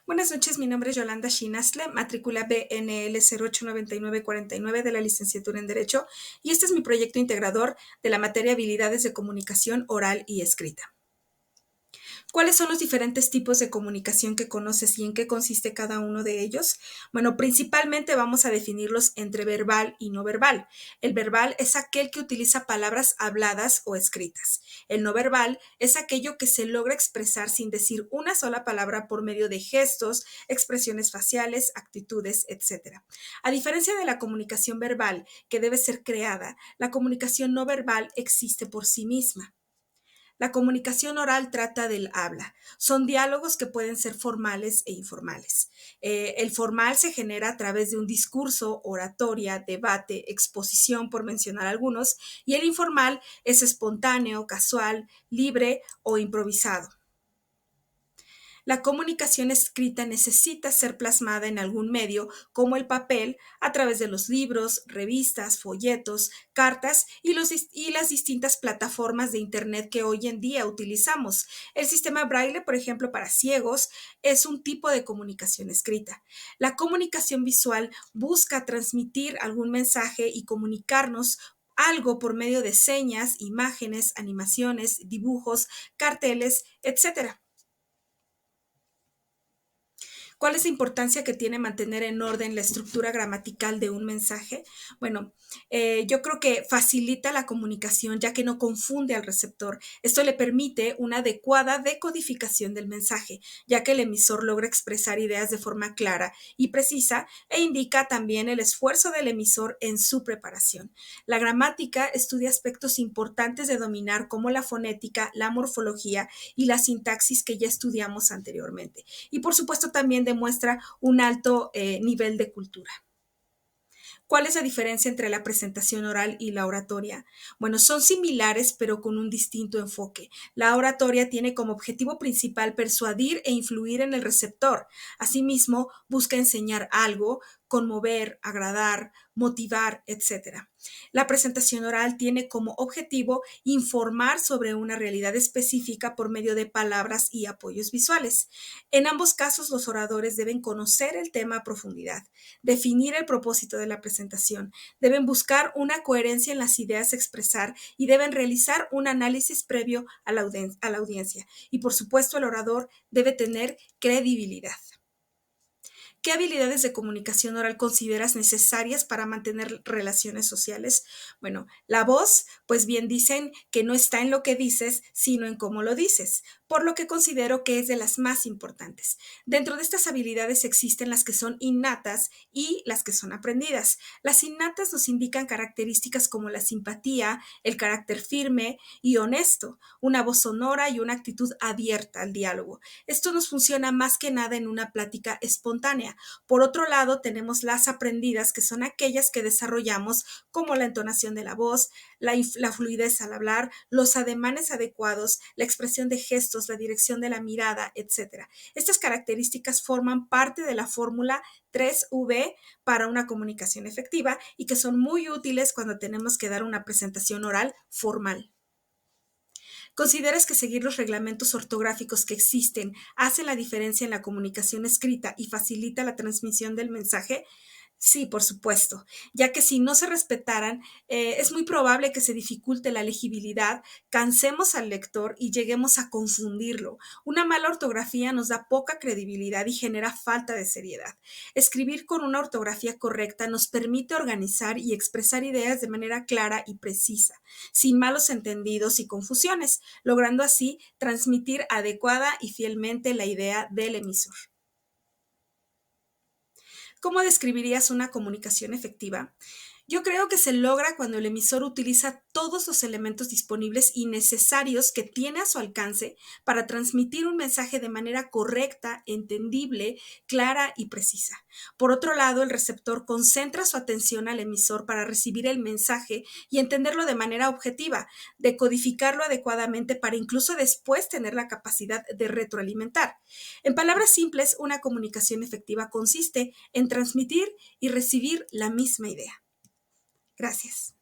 Buenas noches, mi nombre es Yolanda Shinasle, matrícula BNL 089949 de la licenciatura en Derecho, y este es mi proyecto integrador de la materia Habilidades de Comunicación Oral y Escrita. ¿Cuáles son los diferentes tipos de comunicación que conoces y en qué consiste cada uno de ellos? Bueno, principalmente vamos a definirlos entre verbal y no verbal. El verbal es aquel que utiliza palabras habladas o escritas. El no verbal es aquello que se logra expresar sin decir una sola palabra por medio de gestos, expresiones faciales, actitudes, etc. A diferencia de la comunicación verbal, que debe ser creada, la comunicación no verbal existe por sí misma. La comunicación oral trata del habla. Son diálogos que pueden ser formales e informales. El formal se genera a través de un discurso, oratoria, debate, exposición, por mencionar algunos, y el informal es espontáneo, casual, libre o improvisado. La comunicación escrita necesita ser plasmada en algún medio, como el papel, a través de los libros, revistas, folletos, cartas y las distintas plataformas de Internet que hoy en día utilizamos. El sistema Braille, por ejemplo, para ciegos, es un tipo de comunicación escrita. La comunicación visual busca transmitir algún mensaje y comunicarnos algo por medio de señas, imágenes, animaciones, dibujos, carteles, etc. ¿Cuál es la importancia que tiene mantener en orden la estructura gramatical de un mensaje? Bueno, yo creo que facilita la comunicación ya que no confunde al receptor. Esto le permite una adecuada decodificación del mensaje, ya que el emisor logra expresar ideas de forma clara y precisa e indica también el esfuerzo del emisor en su preparación. La gramática estudia aspectos importantes de dominar como la fonética, la morfología y la sintaxis que ya estudiamos anteriormente. Y por supuesto también demuestra un alto nivel de cultura. ¿Cuál es la diferencia entre la presentación oral y la oratoria? Bueno, son similares pero con un distinto enfoque. La oratoria tiene como objetivo principal persuadir e influir en el receptor. Asimismo, busca enseñar algo, conmover, agradar, motivar, etc. La presentación oral tiene como objetivo informar sobre una realidad específica por medio de palabras y apoyos visuales. En ambos casos, los oradores deben conocer el tema a profundidad, definir el propósito de la presentación, deben buscar una coherencia en las ideas a expresar y deben realizar un análisis previo a la audiencia. Y por supuesto, el orador debe tener credibilidad. ¿Qué habilidades de comunicación oral consideras necesarias para mantener relaciones sociales? Bueno, la voz, pues bien dicen que no está en lo que dices, sino en cómo lo dices, por lo que considero que es de las más importantes. Dentro de estas habilidades existen las que son innatas y las que son aprendidas. Las innatas nos indican características como la simpatía, el carácter firme y honesto, una voz sonora y una actitud abierta al diálogo. Esto nos funciona más que nada en una plática espontánea. Por otro lado, tenemos las aprendidas, que son aquellas que desarrollamos, como la entonación de la voz, la fluidez al hablar, los ademanes adecuados, la expresión de gestos, la dirección de la mirada, etc. Estas características forman parte de la fórmula 3V para una comunicación efectiva y que son muy útiles cuando tenemos que dar una presentación oral formal. ¿Consideras que seguir los reglamentos ortográficos que existen hace la diferencia en la comunicación escrita y facilita la transmisión del mensaje? Sí, por supuesto, ya que si no se respetaran, es muy probable que se dificulte la legibilidad, cansemos al lector y lleguemos a confundirlo. Una mala ortografía nos da poca credibilidad y genera falta de seriedad. Escribir con una ortografía correcta nos permite organizar y expresar ideas de manera clara y precisa, sin malos entendidos y confusiones, logrando así transmitir adecuada y fielmente la idea del emisor. ¿Cómo describirías una comunicación efectiva? Yo creo que se logra cuando el emisor utiliza todos los elementos disponibles y necesarios que tiene a su alcance para transmitir un mensaje de manera correcta, entendible, clara y precisa. Por otro lado, el receptor concentra su atención al emisor para recibir el mensaje y entenderlo de manera objetiva, decodificarlo adecuadamente para incluso después tener la capacidad de retroalimentar. En palabras simples, una comunicación efectiva consiste en transmitir y recibir la misma idea. Gracias.